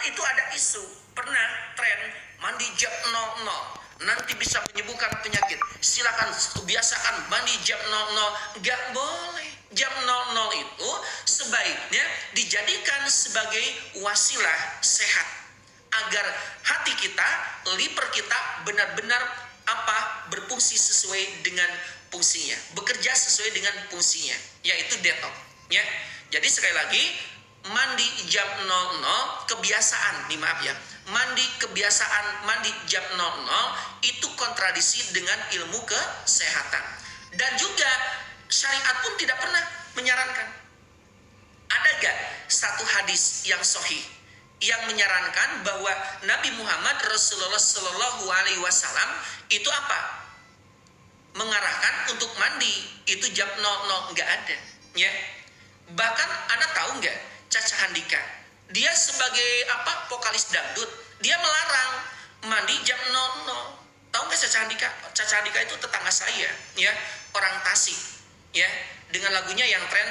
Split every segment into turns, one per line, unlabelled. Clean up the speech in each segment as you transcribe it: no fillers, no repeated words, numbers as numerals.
itu ada isu, pernah tren mandi jam 00 nanti bisa menyembuhkan penyakit. Silakan kebiasaan mandi jam 00. Nggak boleh. Jam 00 itu sebaiknya dijadikan sebagai wasilah sehat agar hati kita, liver kita benar-benar berfungsi sesuai dengan fungsinya, bekerja sesuai dengan fungsinya, yaitu detox ya. Jadi sekali lagi, mandi jam 00 kebiasaan, mandi jam 00 itu kontradiksi dengan ilmu kesehatan. Dan juga syariat pun tidak pernah menyarankan. Ada gak satu hadis yang sahih yang menyarankan bahwa Nabi Muhammad Rasulullah Shallallahu Alaihi Wasallam itu mengarahkan untuk mandi itu jam 00? Nggak ada ya. Bahkan Anda tahu nggak, Caca Handika, dia sebagai vokalis dangdut, dia melarang mandi jam 00. Tahu nggak Caca Handika? Caca Handika itu tetangga saya ya, orang Tasik ya, dengan lagunya yang tren,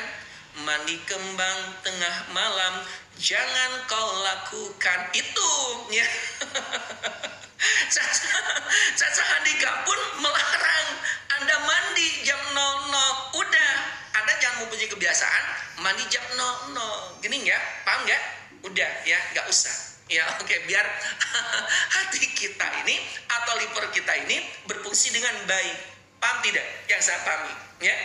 mandi kembang tengah malam jangan kau lakukan itu ya. Caca Handika pun melarang Anda mandi jam 00. Udah, Anda jangan mempunyai kebiasaan mandi jam 00. Gini ya, paham nggak? Udah ya, nggak usah ya. Oke, biar hati kita ini atau liver kita ini berfungsi dengan baik. Paham tidak yang saya pahami ya?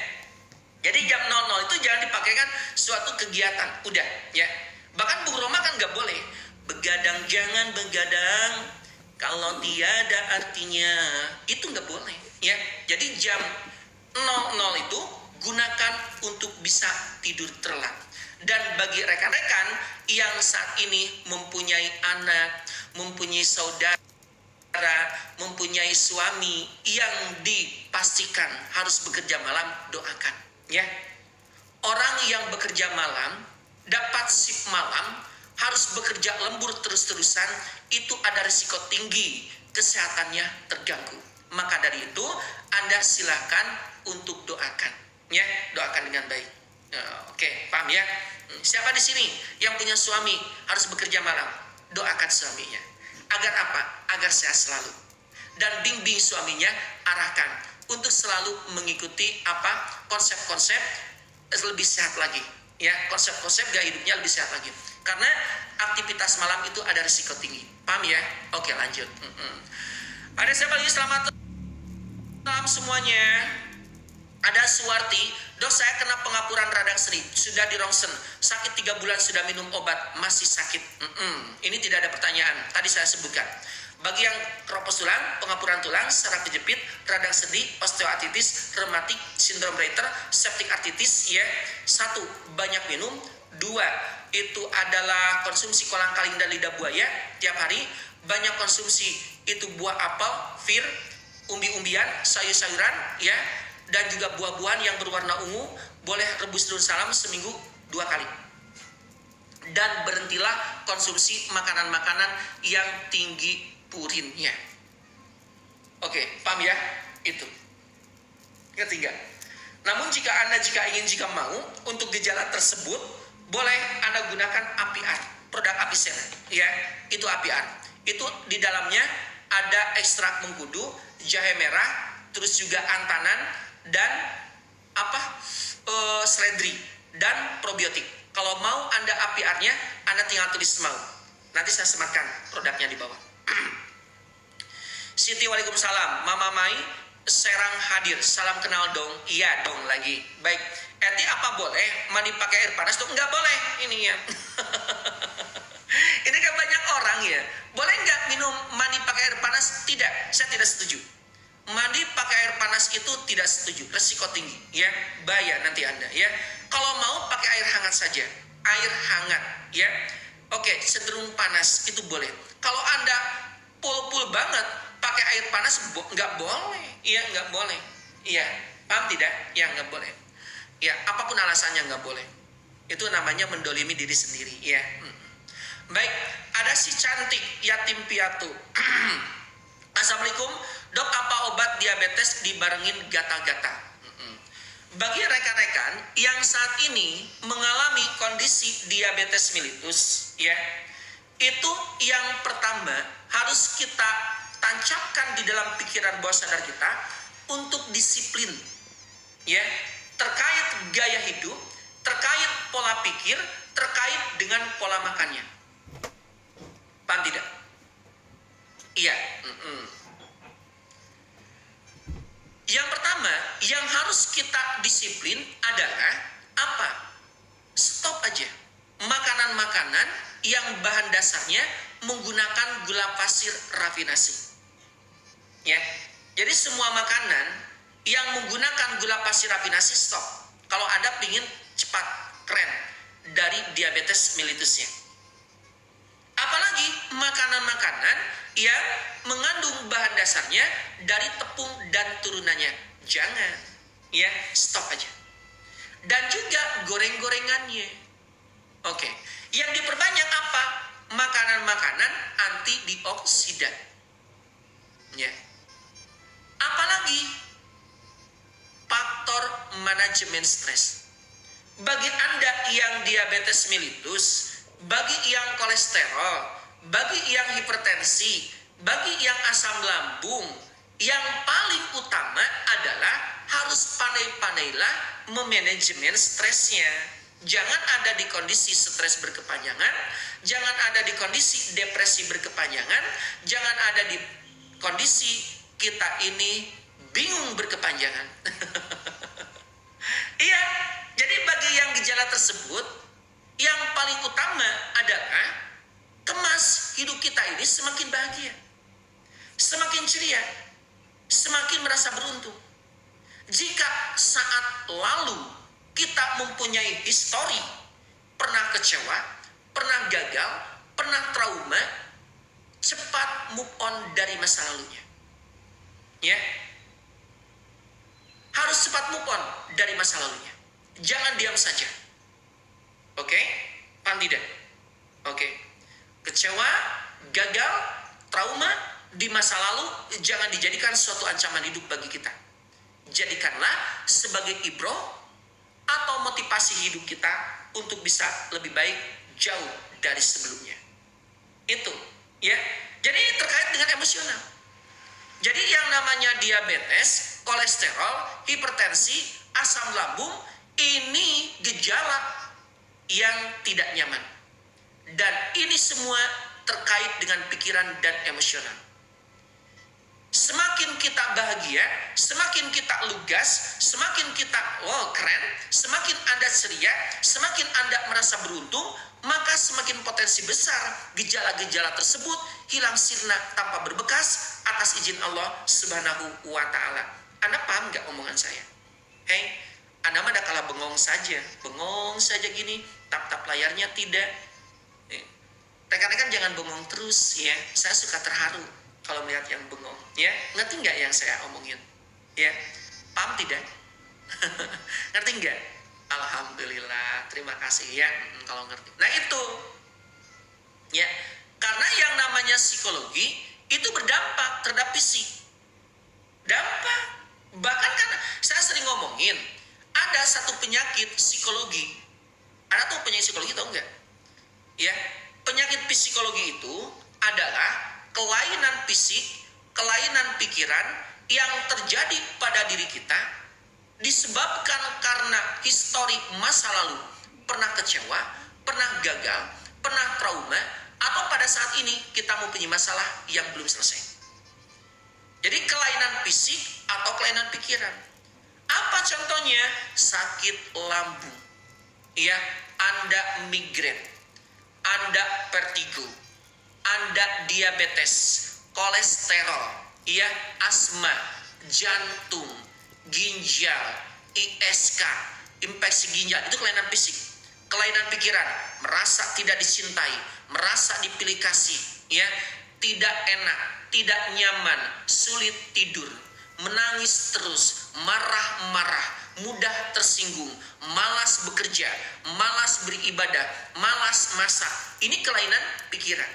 Jadi jam 00 itu jangan dipakaikan suatu kegiatan. Udah ya. Bahkan Bung Roma kan nggak boleh begadang, jangan begadang kalau tiada artinya, itu nggak boleh ya. Jadi jam 00 itu gunakan untuk bisa tidur terlelap. Dan bagi rekan-rekan yang saat ini mempunyai anak, mempunyai saudara, mempunyai suami yang dipastikan harus bekerja malam, doakan ya. Orang yang bekerja malam, dapat shift malam, harus bekerja lembur terus-terusan, itu ada risiko tinggi kesehatannya terganggu. Maka dari itu Anda silakan untuk doakan ya, doakan dengan baik. Oke, paham ya? Siapa di sini yang punya suami harus bekerja malam? Doakan suaminya. Agar Agar sehat selalu. Dan bimbing suaminya, arahkan untuk selalu mengikuti konsep-konsep lebih sehat lagi. Ya, konsep-konsep gaya hidupnya lebih sehat lagi. Karena aktivitas malam itu ada risiko tinggi. Paham ya? Oke, lanjut. Ada siapa lagi? Selamat malam semuanya. Ada Suwarti, dok saya kena pengapuran radang sendi, sudah di rongsen, sakit 3 bulan sudah minum obat, masih sakit. Ini tidak ada pertanyaan, tadi saya sebutkan. Bagi yang keropos tulang, pengapuran tulang, saraf kejepit, radang sendi, osteoartritis, rematik, sindrom Reiter, septic artritis ya. 1. Banyak minum. 2. Itu adalah konsumsi kolang-kaling dan lidah buaya tiap hari. Banyak konsumsi itu buah apel, fir, umbi-umbian, sayur-sayuran ya. Dan juga buah-buahan yang berwarna ungu. Boleh rebus daun salam seminggu 2 kali. Dan berhentilah konsumsi makanan-makanan yang tinggi purinnya. Oke, paham ya? Itu. Ketiga. Namun jika Anda mau untuk gejala tersebut, boleh Anda gunakan APR, produk Apicel ya. Itu APR. Itu di dalamnya ada ekstrak mengkudu, jahe merah, terus juga antanan dan seledri dan probiotik. Kalau mau Anda APR-nya, Anda tinggal tulis mau. Nanti saya sematkan produknya di bawah. Siti, waalaikumsalam. Mama Mai, Serang hadir. Salam kenal dong. Iya dong lagi. Baik. Eti, apa boleh mandi pakai air panas? Tuh nggak boleh ini ya. Ini kan banyak orang ya. Boleh nggak minum mandi pakai air panas? Tidak. Saya tidak setuju. Mandi pakai air panas itu tidak setuju. Resiko tinggi ya. Bahaya nanti Anda ya. Kalau mau pakai air hangat saja. Air hangat ya. Oke, cenderung panas itu boleh. Kalau Anda full banget pakai air panas nggak boleh. Iya, nggak boleh. Iya, paham tidak? Ya, nggak boleh. Ya, apapun alasannya nggak boleh. Itu namanya mendolimi diri sendiri ya. Baik, ada si cantik yatim piatu. Assalamualaikum, dok, apa obat diabetes dibarengin gatal-gatal? Bagi rekan-rekan yang saat ini mengalami kondisi diabetes mellitus ya, Itu yang pertama harus kita tancapkan di dalam pikiran bawah sadar kita untuk disiplin, ya, terkait gaya hidup, terkait pola pikir, terkait dengan pola makannya. Paham tidak? Iya. Yang pertama yang harus kita disiplin adalah apa? Stop aja makanan-makanan yang bahan dasarnya menggunakan gula pasir rafinasi. Ya. Jadi semua makanan yang menggunakan gula pasir rafinasi stop. Kalau Anda ingin cepat, keren dari diabetes mellitusnya. Apalagi makanan-makanan yang mengandung bahan dasarnya dari tepung dan turunannya. Jangan, ya, stop aja. Dan juga goreng-gorengannya. Oke, yang diperbanyak apa? Makanan-makanan antioksidan. Ya. Apalagi faktor manajemen stres. Bagi Anda yang diabetes mellitus, bagi yang kolesterol, bagi yang hipertensi, bagi yang asam lambung, yang paling utama adalah harus pandai-pandailah memanajemen stresnya. Jangan ada di kondisi stres berkepanjangan, jangan ada di kondisi depresi berkepanjangan, jangan ada di kondisi kita ini bingung berkepanjangan. Iya, jadi bagi yang gejala tersebut, yang paling utama adalah kemas hidup kita ini semakin bahagia, semakin ceria, semakin merasa beruntung. Jika saat lalu kita mempunyai histori, pernah kecewa, pernah gagal, pernah trauma, cepat move on dari masa lalunya. Ya, harus cepat move on dari masa lalunya. Jangan diam saja. Oke, paham tidak? Oke, kecewa, gagal, trauma di masa lalu jangan dijadikan suatu ancaman hidup bagi kita. Jadikanlah sebagai ibroh atau motivasi hidup kita untuk bisa lebih baik jauh dari sebelumnya. Itu, ya. Jadi terkait dengan emosional. Jadi yang namanya diabetes, kolesterol, hipertensi, asam lambung, ini gejala yang tidak nyaman. Dan ini semua terkait dengan pikiran dan emosional. Semakin kita bahagia, semakin kita lugas, semakin kita keren, semakin Anda ceria, semakin Anda merasa beruntung, maka semakin potensi besar gejala-gejala tersebut hilang sirna tanpa berbekas atas izin Allah Subhanahu wa Ta'ala. Anda paham gak omongan saya? Hei, Anda mah ada kalah bengong saja gini, tap-tap layarnya tidak. Rekan-rekan jangan bengong terus ya. Saya suka terharu kalau melihat yang bengong, ya. Ngerti nggak yang saya omongin? Ya, paham tidak? Ngerti nggak? Alhamdulillah, terima kasih ya kalau ngerti. Nah itu, ya, karena yang namanya psikologi itu berdampak terhadap fisik. Dampak, bahkan kan saya sering ngomongin, ada satu penyakit psikologi. Anda tahu penyakit psikologi tahu nggak? Ya, penyakit psikologi itu adalah kelainan fisik, kelainan pikiran yang terjadi pada diri kita disebabkan karena histori masa lalu, pernah kecewa, pernah gagal, pernah trauma, atau pada saat ini kita mempunyai masalah yang belum selesai. Jadi kelainan fisik atau kelainan pikiran. Apa contohnya? Sakit lambung, ya, Anda migrain, Anda vertigo, Anda diabetes, kolesterol, ya, asma, jantung, ginjal, ISK, infeksi ginjal, itu kelainan fisik. Kelainan pikiran, merasa tidak dicintai, merasa dipilih kasih, ya, tidak enak, tidak nyaman, sulit tidur, menangis terus, marah-marah, mudah tersinggung, malas bekerja, malas beribadah, malas masak. Ini kelainan pikiran.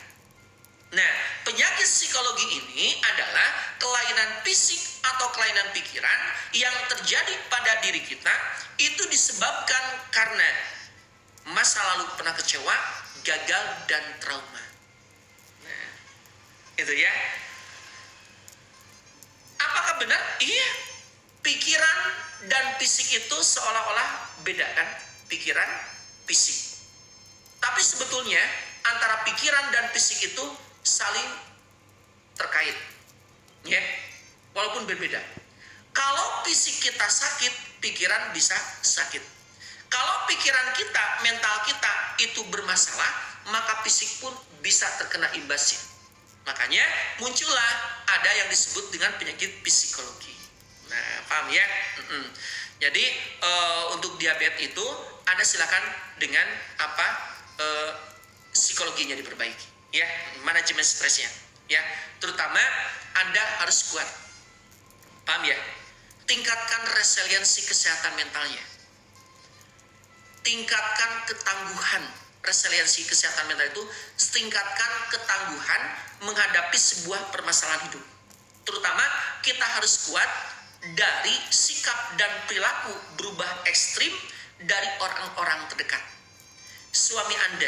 Nah, penyakit psikologi ini adalah kelainan fisik atau kelainan pikiran yang terjadi pada diri kita, itu disebabkan karena masa lalu pernah kecewa, gagal, dan trauma. Itu ya. Apakah benar? Iya. Pikiran dan fisik itu seolah-olah beda kan? Pikiran, fisik. Tapi sebetulnya antara pikiran dan fisik itu saling terkait. Ya. Walaupun berbeda. Kalau fisik kita sakit, pikiran bisa sakit. Kalau pikiran kita, mental kita itu bermasalah, maka fisik pun bisa terkena imbasnya. Makanya muncullah ada yang disebut dengan penyakit psikologi. Nah, paham ya? Jadi untuk diabetes itu Anda silakan dengan psikologinya diperbaiki, ya, manajemen stresnya, ya. Terutama Anda harus kuat, paham ya? Tingkatkan resiliensi kesehatan mentalnya, tingkatkan ketangguhan. Resiliensi kesehatan mental itu tingkatkan ketangguhan menghadapi sebuah permasalahan hidup. Terutama kita harus kuat dari sikap dan perilaku berubah ekstrim dari orang-orang terdekat. Suami Anda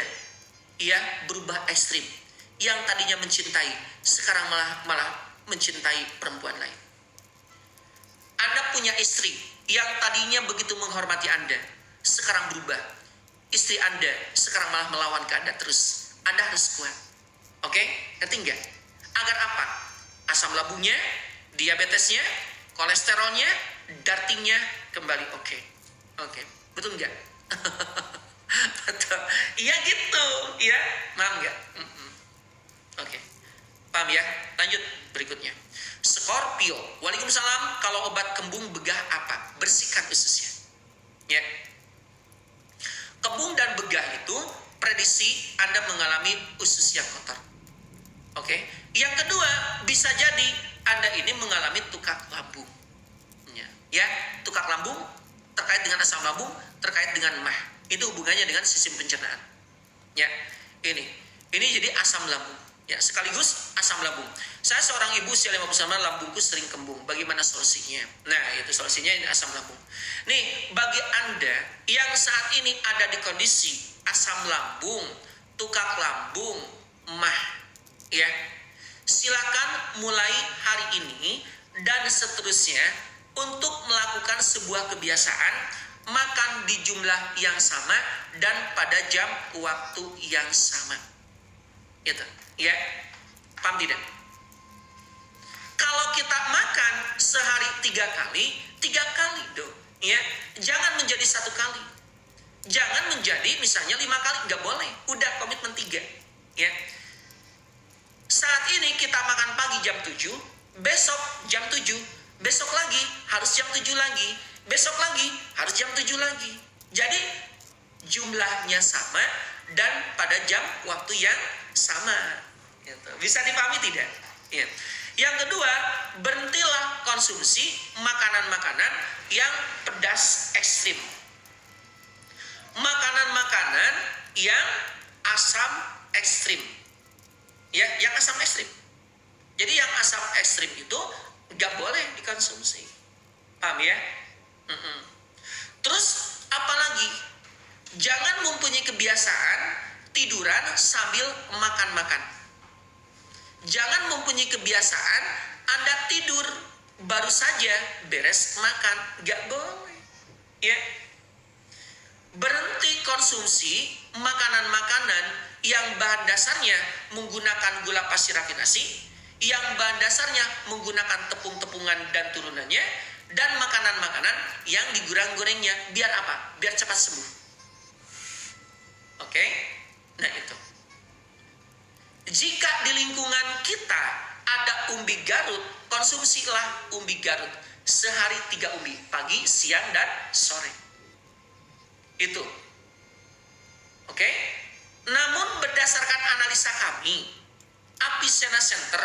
ya berubah ekstrim, yang tadinya mencintai sekarang malah mencintai perempuan lain. Anda punya istri yang tadinya begitu menghormati Anda, sekarang berubah. Istri Anda sekarang malah melawan ke Anda terus. Anda harus kuat. Oke? Ngerti nggak? Agar apa? Asam lambungnya, diabetesnya, kolesterolnya, dartingnya kembali oke. Betul nggak? Betul. Iya gitu. Ya, paham nggak? Oke. Paham ya? Lanjut berikutnya. Scorpio. Waalaikumsalam. Kalau obat kembung begah apa? Bersihkan ususnya. Ya. Kembung dan begah itu prediksi Anda mengalami usus yang kotor. Oke. Yang kedua, bisa jadi Anda ini mengalami tukak lambung. Ya, tukak lambung terkait dengan asam lambung, terkait dengan mah. Itu hubungannya dengan sistem pencernaan. Ya. Ini jadi asam lambung. Ya, sekaligus asam lambung. Saya seorang ibu usia 50 tahun, lambungku sering kembung. Bagaimana solusinya? Nah, itu solusinya ini asam lambung. Nih, bagi Anda yang saat ini ada di kondisi asam lambung, tukak lambung, mah, ya, silakan mulai hari ini dan seterusnya untuk melakukan sebuah kebiasaan makan di jumlah yang sama dan pada jam waktu yang sama. Itu, ya, paham tidak? Kalau kita makan sehari 3 kali dong, ya, jangan menjadi 1 kali, jangan menjadi misalnya 5 kali, nggak boleh, udah komitmen 3, ya. Saat ini kita makan pagi jam 7, besok jam 7, besok lagi harus jam 7 lagi, besok lagi harus jam 7 lagi. Jadi jumlahnya sama dan pada jam waktu yang sama. Gitu. Bisa dipahami tidak? Ya. Yang kedua, berhentilah konsumsi makanan-makanan yang pedas ekstrim. Makanan-makanan yang asam ekstrim. Ya, yang asam ekstrim. Jadi yang asam ekstrim itu nggak boleh dikonsumsi. Paham ya? Terus apalagi? Jangan mempunyai kebiasaan tiduran sambil makan-makan. Jangan mempunyai kebiasaan Anda tidur baru saja beres makan. Nggak boleh. Ya. Berhenti konsumsi makanan-makanan yang bahan dasarnya menggunakan gula pasir rafinasi, yang bahan dasarnya menggunakan tepung-tepungan dan turunannya, dan makanan-makanan yang digoreng-gorengnya. Biar apa? Biar cepat sembuh. Oke? Nah itu. Jika di lingkungan kita ada umbi Garut, konsumsilah umbi Garut. Sehari 3 umbi, pagi, siang, dan sore. Itu. Oke? Namun berdasarkan analisa kami, Avicenna Center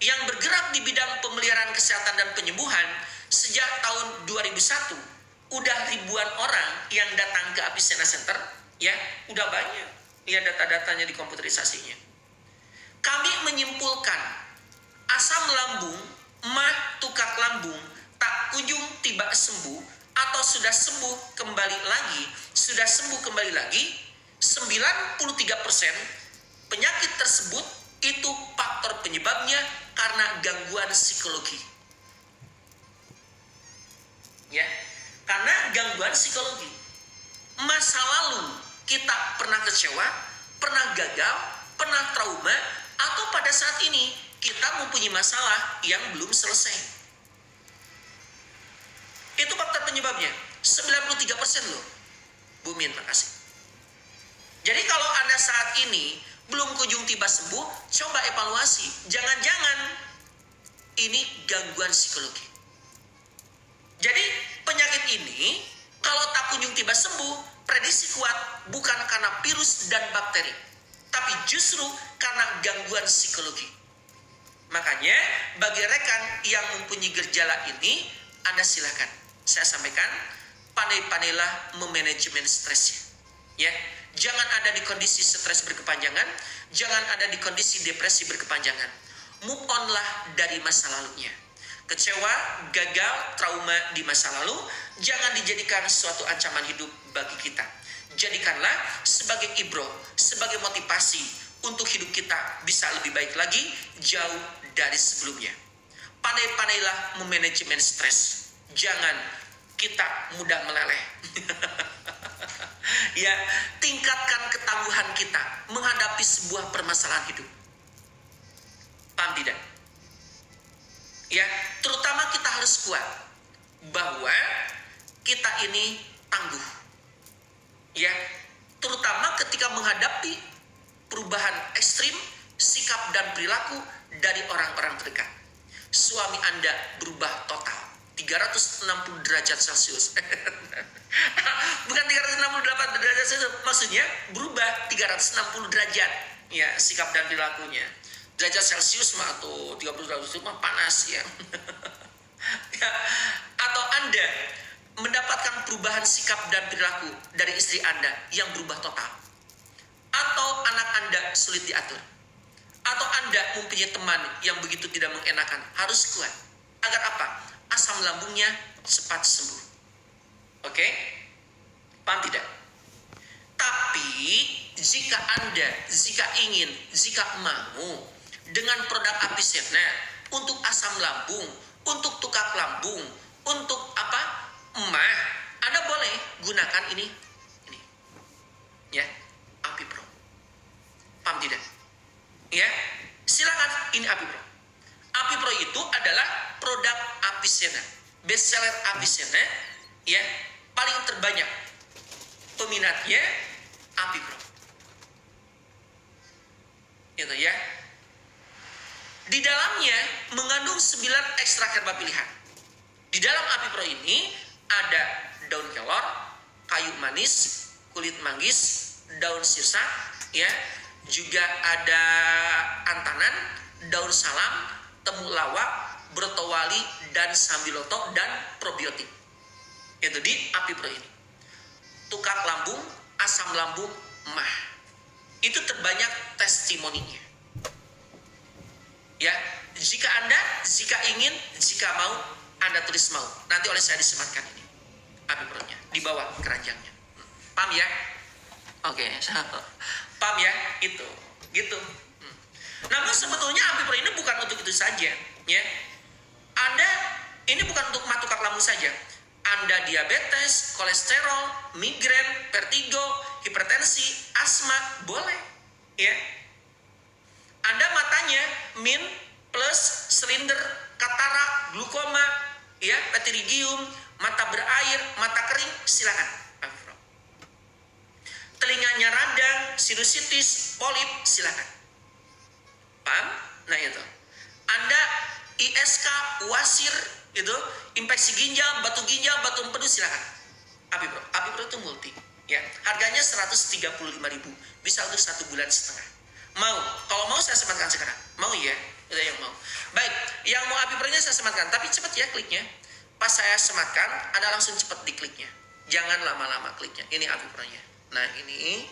yang bergerak di bidang pemeliharaan kesehatan dan penyembuhan sejak tahun 2001, udah ribuan orang yang datang ke Avicenna Center, ya, udah banyak. Ya, data-datanya di komputerisasinya. Kami menyimpulkan asam lambung, mah, tukak lambung tak kunjung tiba sembuh atau sudah sembuh kembali lagi, 93% penyakit tersebut itu faktor penyakit Penyebabnya karena gangguan psikologi. Ya, karena gangguan psikologi. Masa lalu kita pernah kecewa, pernah gagal, pernah trauma, atau pada saat ini kita mempunyai masalah yang belum selesai. Itu faktor penyebabnya. 93% loh. Bu Min, makasih. Jadi kalau Anda saat ini belum kunjung tiba sembuh, coba evaluasi. Jangan-jangan ini gangguan psikologi. Jadi penyakit ini kalau tak kunjung tiba sembuh, prediksi kuat bukan karena virus dan bakteri, tapi justru karena gangguan psikologi. Makanya bagi rekan yang mempunyai gejala ini, Anda silakan. Saya sampaikan, pandai-pandailah memanajemen stresnya. Ya, jangan ada di kondisi stres berkepanjangan, jangan ada di kondisi depresi berkepanjangan. Move on-lah dari masa lalunya. Kecewa, gagal, trauma di masa lalu jangan dijadikan suatu ancaman hidup bagi kita. Jadikanlah sebagai ibro, sebagai motivasi untuk hidup kita bisa lebih baik lagi jauh dari sebelumnya. Pandai-pandailah memanajemen stres. Jangan kita mudah meleleh. Ya, tingkatkan ketangguhan kita menghadapi sebuah permasalahan hidup. Paham tidak? Ya, terutama kita harus kuat bahwa kita ini tangguh. Ya, terutama ketika menghadapi perubahan ekstrim sikap dan perilaku dari orang-orang terdekat. Suami Anda berubah total 360 derajat Celcius. Bukan 368 derajat Celcius, maksudnya berubah 360 derajat ya sikap dan perilakunya. Derajat Celcius mah atau 30 derajat itu mah panas ya. Ya. Atau Anda mendapatkan perubahan sikap dan perilaku dari istri Anda yang berubah total. Atau anak Anda sulit diatur. Atau Anda mempunyai teman yang begitu tidak mengenakan. Harus kuat. Agar apa? Asam lambungnya cepat sembuh. Oke? Paham tidak? Tapi jika Anda, jika ingin, jika mau dengan produk Apicerna untuk asam lambung, untuk tukak lambung, untuk apa? Emah, Anda boleh gunakan ini. Ya, Apipro. Paham tidak? Ya, silakan ini Apipro. Apipro itu adalah produk Apicerna, bestseller Apicerna, ya, paling terbanyak peminatnya Apipro. Itu ya. Di dalamnya mengandung 9 ekstrak herba pilihan. Di dalam Apipro ini ada daun kelor, kayu manis, kulit manggis, daun sirsa, ya, juga ada antanan, daun salam, temulawak, brotowali, dan sambiloto, dan probiotik. Itu di Apipro ini. Tukak lambung, asam lambung, mah. Itu terbanyak testimoninya. Ya, jika Anda, jika ingin, jika mau, Anda tulis mau. Nanti oleh saya disematkan ini Apipro-nya di bawah keranjangnya. Paham ya? Oke, paham ya? Itu, gitu. Namun sebetulnya Apipro ini bukan untuk itu saja, ya. Anda ini bukan untuk tukak lambung saja. Anda diabetes, kolesterol, migrain, vertigo, hipertensi, asma, boleh, ya. Anda matanya min plus silinder, katarak, glukoma, ya, pterygium, mata berair, mata kering, silakan. Telinganya radang, sinusitis, polip, silakan. Paham? Nah itu. Anda ISK, wasir, itu, infeksi ginjal, batu empedu, silakan. Apipro. Apipro itu multi. Ya, harganya 135.000, bisa untuk 1,5 bulan. Mau? Kalau mau saya sematkan sekarang. Mau ya? Udah yang mau. Baik, yang mau Apipro-nya saya sematkan, tapi cepat ya kliknya. Pas saya sematkan, Anda langsung cepat dikliknya. Jangan lama-lama kliknya. Ini Apipro-nya. Nah, ini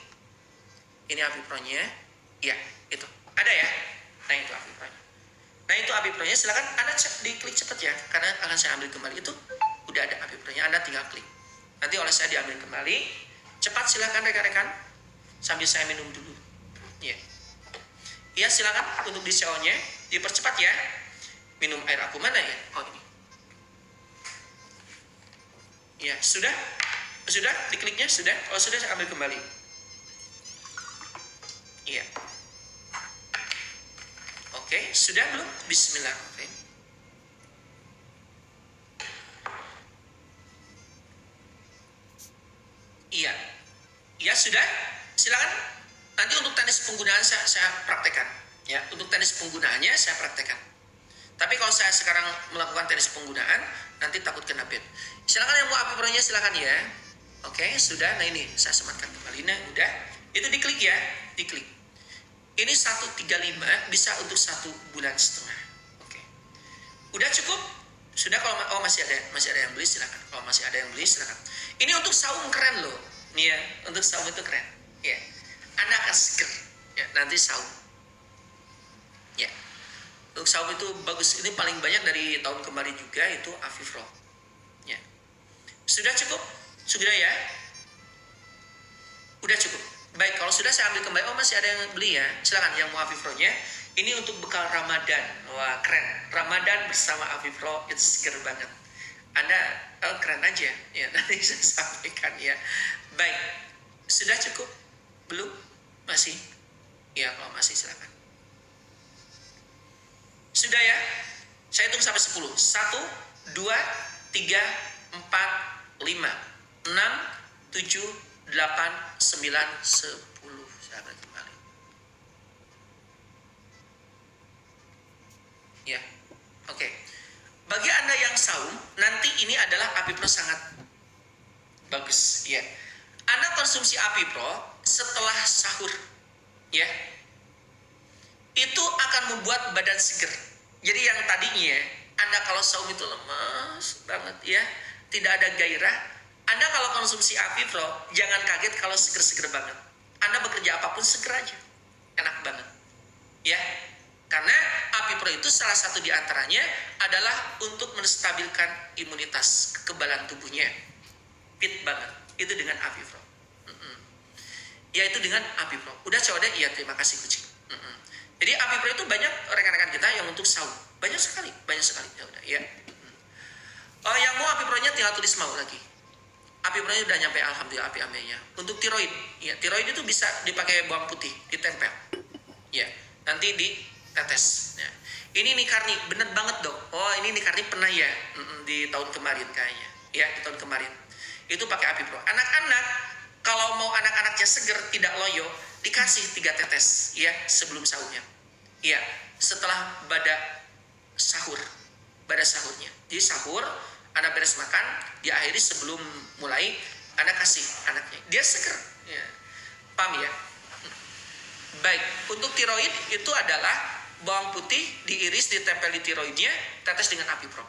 Apipro-nya. Ya, itu. Ada ya? Nah, itu Apipro-nya. Nah, itu Apipro-nya. Silakan Anda diklik cepat ya, karena akan saya ambil kembali. Itu udah ada Apipro-nya. Anda tinggal klik. Nanti oleh saya diambil kembali. Cepat silakan rekan-rekan. Sambil saya minum dulu. Ya. Ya silakan untuk di CO-nya dipercepat ya. Minum air aku mana ya? Oh ini. Ya sudah dikliknya sudah. Oh sudah, saya ambil kembali. Iya. Oke, sudah belum? Bismillahirrahmanirrahim. Iya. Ya sudah. Silakan. Nanti untuk teknis penggunaan saya praktekkan. Ya, untuk teknis penggunaannya saya praktekkan. Tapi kalau saya sekarang melakukan teknis penggunaan, nanti takut kena ban. Silakan yang mau API Pro-nya silakan ya. Oke, sudah. Nah ini saya sematkan kembali. Nah, udah. Itu diklik ya, diklik. Ini 135 bisa untuk 1,5 bulan. Oke. Udah cukup? Sudah. Kalau masih ada yang beli silakan. Kalau masih ada yang beli silakan. Ini untuk saum keren loh. Nih ya, untuk saum itu keren. Ya. Anda akan seger. Ya, nanti saum. Ya. Untuk saum itu bagus. Ini paling banyak dari tahun kemarin juga itu Avifro. Ya. Sudah cukup? Sudah ya? Udah cukup. Baik, kalau sudah saya ambil kembali. Oh, masih ada yang beli ya. Silakan yang mau Avifro-nya. Ini untuk bekal Ramadan. Wah, keren. Ramadan bersama Avifro itu seger banget. Anda keren aja. Ya, nanti saya sampaikan ya. Baik. Sudah cukup? Belum? Masih? Ya, kalau masih silakan. Sudah ya? Saya hitung sampai 10. 1, 2, 3, 4, 5, 6, 7, 8, 9, 10. Saya ambil kembali. Ya, oke. Bagi Anda yang saum, nanti ini adalah API Pro sangat bagus. Ya, Anda konsumsi API Pro setelah sahur, ya, itu akan membuat badan seger. Jadi yang tadinya Anda kalau saum itu lemas banget ya, tidak ada gairah. Anda kalau konsumsi API Pro, jangan kaget kalau seger-seger banget. Anda bekerja apapun seger aja, enak banget, ya. Karena API Pro itu salah satu diantaranya adalah untuk menstabilkan imunitas, kekebalan tubuhnya, fit banget. Itu dengan API Pro. Yaitu dengan API Pro. Udah coba deh? Iya, terima kasih kucing. Jadi API Pro itu banyak rekan-rekan kita yang untuk saum, banyak sekali. Ya udah, ya. Oh, yang mau API Pro-nya tinggal tulis mau lagi. API Pro-nya udah nyampe, alhamdulillah API ame-nya. Untuk tiroid, ya tiroid itu bisa dipakai bawang putih, ditempel. Ya, nanti ditetes. Ya. Ini Nikarni, bener banget dong. Oh, ini Nikarni pernah ya di tahun kemarin kayaknya. Ya, di tahun kemarin. Itu pakai API Pro. Anak-anak kalau mau anak-anaknya seger, tidak loyo, dikasih 3 tetes ya sebelum sahurnya. Ya, setelah sahurnya. Jadi sahur, Anda beres makan, diakhiri sebelum mulai, Anda kasih anaknya. Dia seger. Ya. Paham ya? Baik, untuk tiroid itu adalah bawang putih diiris, ditempel di tiroidnya, tetes dengan API Pro.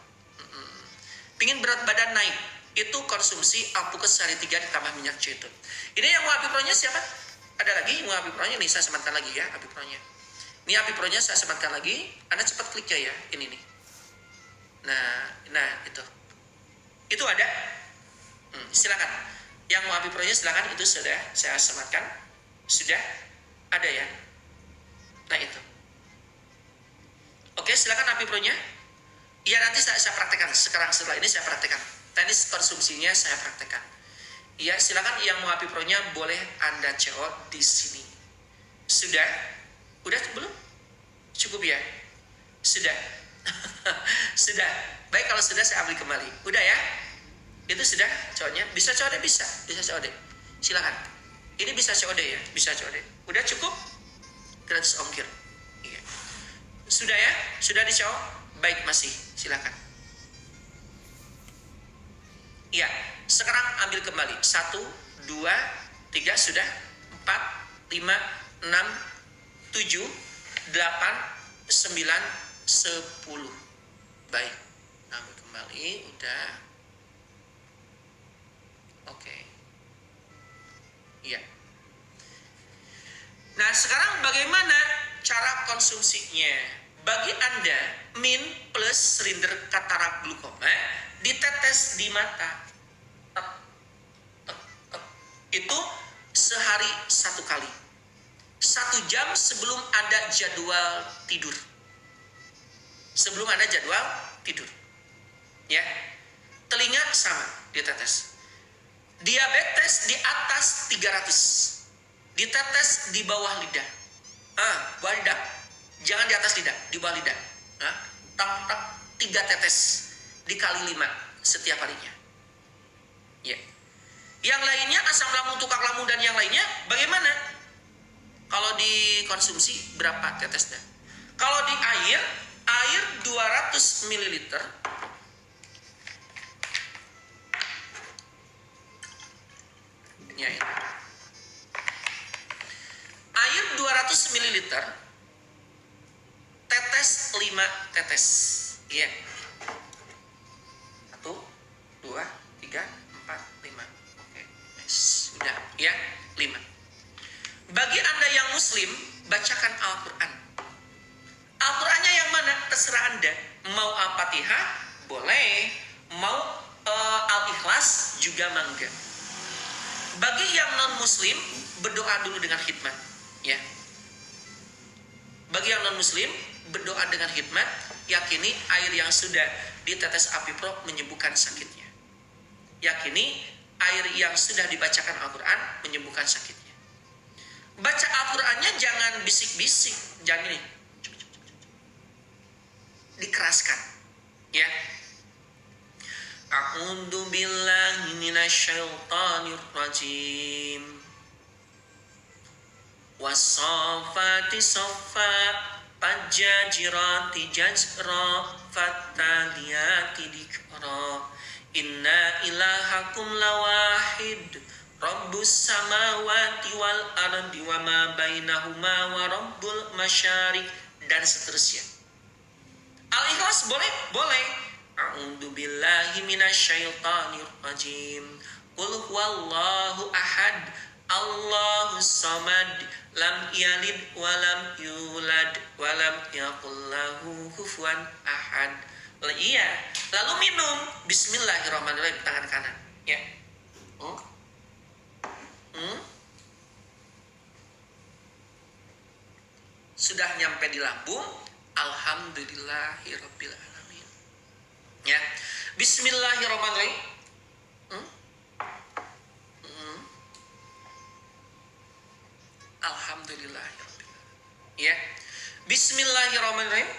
Pingin berat badan naik, itu konsumsi alpukat sehari 3 ditambah minyak zaitun. Ini yang mau API Pro-nya siapa? Ada lagi mau API Pro-nya nih, saya sematkan lagi ya API Pro-nya. Ini API Pro-nya saya sematkan lagi. Anda cepat klik ya, ini nih. Nah itu. Itu ada. Silakan. Yang mau API Pro-nya silakan, itu sudah saya sematkan. Sudah ada ya. Nah itu. Oke, silakan API Pro-nya. Iya, nanti saya praktekkan. Setelah ini saya praktekkan. Teknis konsumsinya saya praktekkan. Iya, silakan yang mau API Pro-nya boleh Anda CO di sini. Sudah? Udah belum? Cukup ya? Sudah. Sudah. Baik, kalau sudah saya ambil kembali. Udah ya? Itu sudah CO-nya? Bisa CO deh, bisa CO deh. Silakan. Ini bisa CO deh ya? Bisa CO deh. Udah cukup? Gratis ongkir. Iya. Sudah ya? Sudah di CO? Baik, masih. Silakan. Iya, sekarang ambil kembali. 1, 2, 3, sudah. 4, 5, 6, 7, 8, 9, 10. Baik, ambil kembali. Udah. Oke. Iya. Nah, sekarang bagaimana cara konsumsinya? Bagi Anda, min plus silinder katarak glukoma ditetes di mata. Itu sehari 1 kali. 1 jam sebelum ada jadwal tidur. Sebelum ada jadwal tidur. Ya. Telinga sama ditetes. Diabetes di atas 300. Ditetes di bawah lidah. Bawah lidah. Jangan di atas lidah, di bawah lidah. Tak 3 tetes dikali 5 setiap harinya. Ya. Yang lainnya asam lambung, tukak lambung dan yang lainnya bagaimana? Kalau dikonsumsi berapa tetesnya? Kalau di air 200 ml ya, ini. Air 200 ml tetes 5 tetes. Ya. 1 2 3 4 5. Oke. Sudah ya, 5. Bagi Anda yang muslim, bacakan Al-Quran. Al-Qurannya yang mana? Terserah Anda. Mau Al-Fatihah, boleh. Mau Al-Ikhlas, juga mangga. Bagi yang non-muslim, berdoa dulu dengan khidmat. Ya. Bagi yang non-muslim, berdoa dengan khidmat. Yakini air yang sudah ditetes api pro menyembuhkan sakitnya. Yakini air yang sudah dibacakan Al-Quran menyembuhkan sakitnya. Baca Al-Qurannya jangan bisik-bisik, jangan ini, dikeraskan, ya. A'udzu billahi minasyaitonir rajim. Was-saffati saffa, fajjajirati jazra, fattaliyati dikra. Inna ilahakum lawahid. Rabbus samawati wal ardi wa ma bainahuma wa rabbul masyariq, dan seterusnya. Al-Ikhlas boleh? Boleh. A'udzu billahi minasyaitonir rajim. Qul huwallahu ahad, Allahus samad, lam yalid wa lam yulad wa lam yakul lahu kufuwan ahad. Iya. Lalu minum. Bismillahirrahmanirrahim, tangan kanan. Ya. Sudah nyampe di lambung, alhamdulillahirabbil alamin. Ya. Bismillahirrahmanirrahim. Alhamdulillahirabbil alamin. Ya. Bismillahirrahmanirrahim.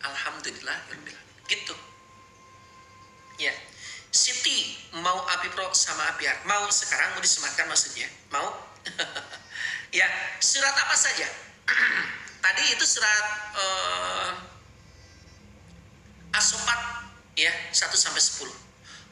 Alhamdulillahirabbil alamin. Gitu. Ya. Siti mau api pro sama api ar. Mau sekarang, mau disematkan maksudnya? Mau? Ya, surat apa saja? Tadi itu surat As-Saffat ya, 1 sampai 10.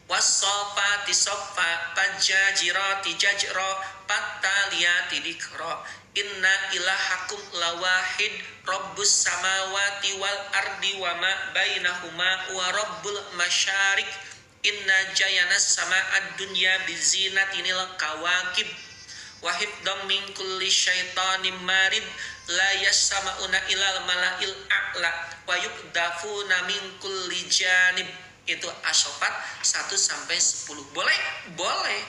Was-saffati saffa, fajjajirati jajra, fattaliyati dikra. Inna ilahakum lawahid, Rabbus samawati wal ardi wa ma bainahuma wa rabbul masyariq. Inna jayana sama'ad dunya bizinatinil kawakib wa hifdam min kulli syaitanim marid la yasma'una ilal mala'il a'la wa yukdafuna min kulli janib. Itu As-Saffat 1 sampai 10. Boleh? Boleh.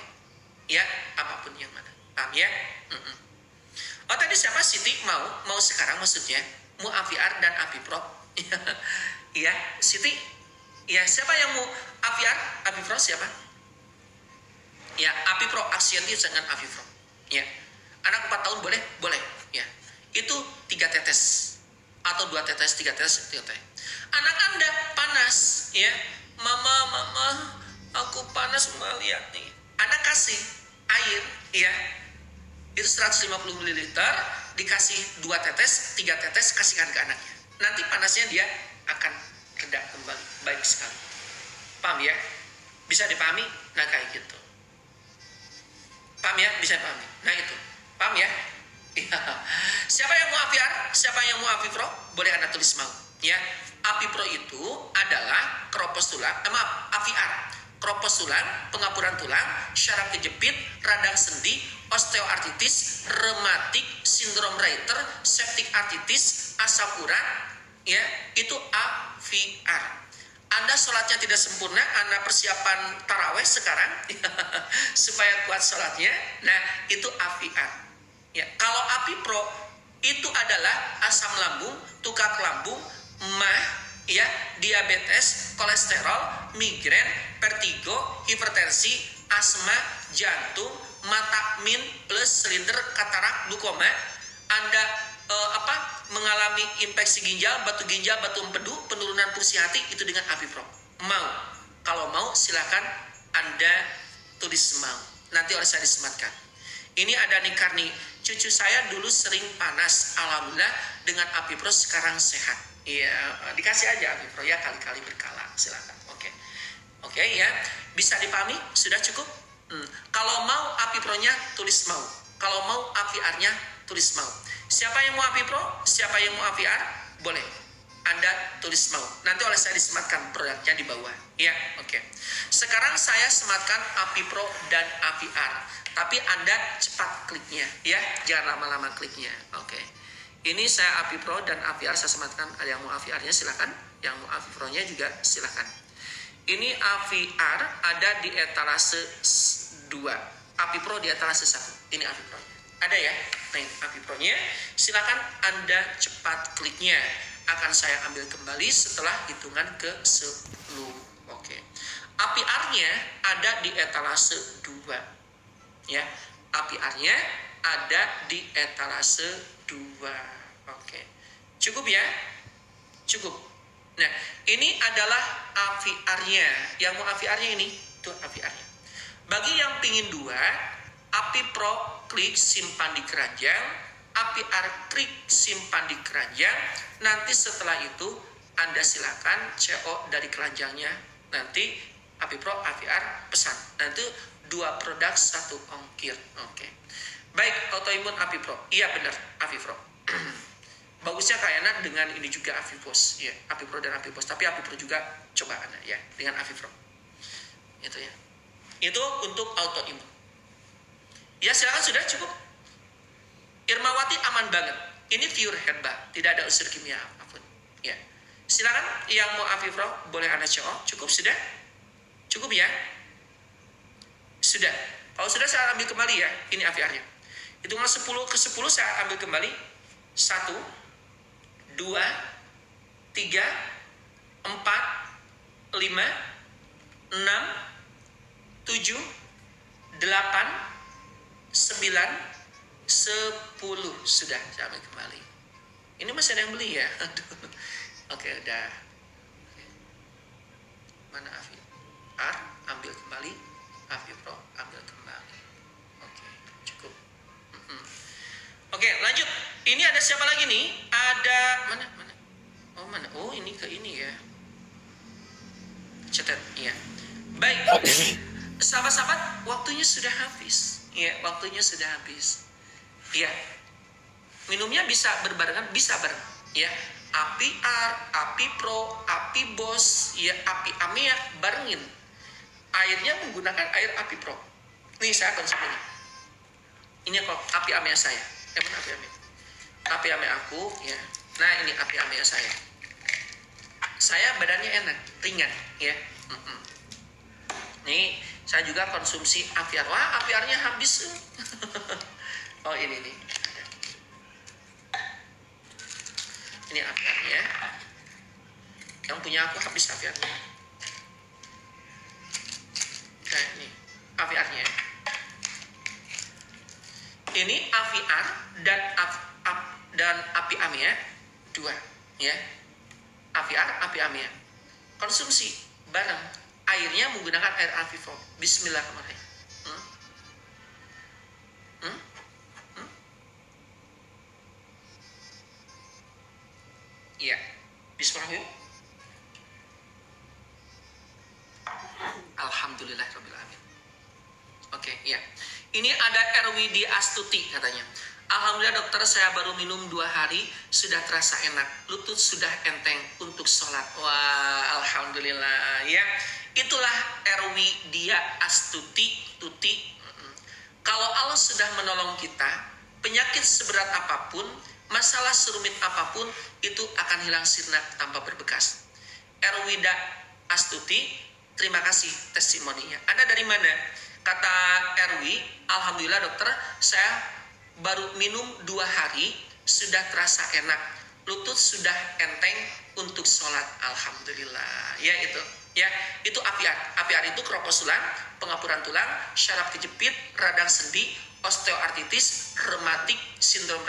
Ya, apapun yang mana. Paham ya? Oh, tadi siapa? Siti mau sekarang maksudnya? Mau Afiar dan Api Pro. Iya, Siti. Ya, siapa yang mau Afiar? Api Pro siapa? Ya, Api Pro Aksianti dengan Api Pro. Ya. Anak 4 tahun boleh? Boleh. Ya. Itu 3 tetes atau 2 tetes, 3 tetes, 3 tetes. Anak Anda panas, ya. Mama, aku panas melihat nih. Anak kasih air, ya. Itu 150 ml, dikasih 2 tetes, 3 tetes, kasihkan ke anaknya. Nanti panasnya dia akan reda kembali. Baik sekali. Paham ya? Bisa dipahami? Nah, kayak gitu. Paham ya? Bisa dipahami. Nah, itu. Paham ya? Siapa yang mau Afiar? Siapa yang mau Api Pro? Boleh Anda tulis mau. Ya. Api Pro itu adalah keropos tulang, Afiar. Keropos tulang, pengapuran tulang, syaraf kejepit, radang sendi, osteoartritis, rematik, sindrom Reiter, septic artritis, asam urat, ya, itu Afiar. Anda sholatnya tidak sempurna, Anda persiapan taraweh sekarang supaya kuat sholatnya. Nah, itu AVR. Ya, kalau API-PRO itu adalah asam lambung, tukak lambung, mah, ya, diabetes, kolesterol, migrain, vertigo, hipertensi, asma, jantung, mata min plus silinder, katarak, glaukoma. Anda mengalami infeksi ginjal, batu empedu, penurunan fungsi hati, itu dengan API-PRO. Mau? Kalau mau silakan Anda tulis mau. Nanti oleh saya disematkan. Ini ada nih Karni, cucu saya dulu sering panas, alhamdulillah dengan API-PRO sekarang sehat. Iya, dikasih aja API-PRO ya, kali-kali berkala, silakan. Oke ya, bisa dipahami? Sudah cukup? Kalau mau API-PRO-nya tulis mau. Kalau mau AVR-nya tulis mau. Siapa yang mau API-PRO? Siapa yang mau AVR? Boleh. Anda tulis mau. Nanti oleh saya disematkan produknya di bawah. Ya, oke. Sekarang saya sematkan API-PRO dan AVR. Tapi Anda cepat kliknya, ya. Jangan lama-lama kliknya. Oke. Ini saya API-PRO dan AVR saya sematkan. Ada yang mau AVR-nya silakan. Yang mau API-PRO-nya juga silakan. Ini AVR ada di etalase 2. API-PRO di etalase 1. Ini API-PRO-nya. Ada ya? Nah, API-PRO-nya. Silakan Anda cepat kliknya. Akan saya ambil kembali setelah hitungan ke 10. Oke. API-R-nya ada di etalase 2. Ya. API-R-nya ada di etalase 2. Oke. Cukup ya? Cukup. Nah, ini adalah AVR-nya. Yang mau AVR-nya ini, tuh AVR-nya. Bagi yang pingin 2, API-PRO klik simpan di keranjang, API-R klik simpan di keranjang. Nanti setelah itu Anda silakan CO dari keranjangnya. Nanti API-PRO, AVR pesan. Nanti 2 produk 1 ongkir. Oke. Baik, autoimun API-PRO. Iya benar, API-PRO. Bagusnya kayaknya dengan ini juga AVIPOS, ya, API-PRO dan AVIPOS. Tapi API-PRO juga coba Anda ya dengan AVI-PRO. Itu ya. Itu untuk autoimun. Ya silakan, sudah cukup. Irmawati aman banget. Ini pure herba, tidak ada unsur kimia apapun. Ya. Silakan yang mau AVI-PRO boleh Anda CO. Cukup sudah? Cukup ya? Sudah. Kalau sudah saya ambil kembali ya. Ini AVR-nya. Hitungan 10 ke 10 saya ambil kembali. 1 2 3 4 5 6 7 8 9 10 sudah saya ambil kembali. Ini masih ada yang beli ya? Aduh. Oke, udah. Mana AVR? Ambil kembali. AVI-PRO ambil kembali. Oke, cukup. Oke, lanjut. Ini ada siapa lagi nih? Ada mana? Oh, mana? Oh, ini ke ini ya. Catat, iya. Baik. Sahabat-sahabat, waktunya sudah habis. Iya, waktunya sudah habis. Iya. Minumnya bisa berbarengan, bisa bareng. Ya. API-R, API-PRO, API-BOS, ya, API-AMEA barengin. Airnya menggunakan air API-PRO. Nih saya konsum ini. Ini kok API-AMEA saya. Mana API-AMEA? API-AMEA aku, ya. Nah, ini API-AMEA saya. Saya badannya enak, ringan, ya. Nih, saya juga konsumsi API-R. Wah, API-R-nya habis. Oh, ini nih. Ini API-R-nya. Yang punya aku habis API-R-nya. Nah, ini API-R-nya. Ini AVR dan API-AMEA 2, ya. AVR, API-AMEA. Konsumsi bareng. Airnya menggunakan air AVI-PRO. Bismillahirrahmanirrahim. Iya. Bismillahirrahmanirrahim. Alhamdulillahirrahmanirrahim. Oke, ya. Ini ada Erwidi Astuti katanya. Alhamdulillah dokter, saya baru minum 2 hari, sudah terasa enak. Lutut sudah enteng untuk sholat. Wah, alhamdulillah ya. Itulah Erwidia Astuti, Tuti. Kalau Allah sudah menolong kita, penyakit seberat apapun, masalah serumit apapun, itu akan hilang sirna tanpa berbekas. Erwida Astuti, terima kasih testimoninya. Anda dari mana? Kata Erwi, alhamdulillah dokter, saya baru minum 2 hari, sudah terasa enak. Lutut sudah enteng untuk sholat, alhamdulillah. Ya itu, ya itu apiar. Apiar itu keroposulan, pengapuran tulang, syaraf kejepit, radang sendi, osteoartritis, rematik, sindrom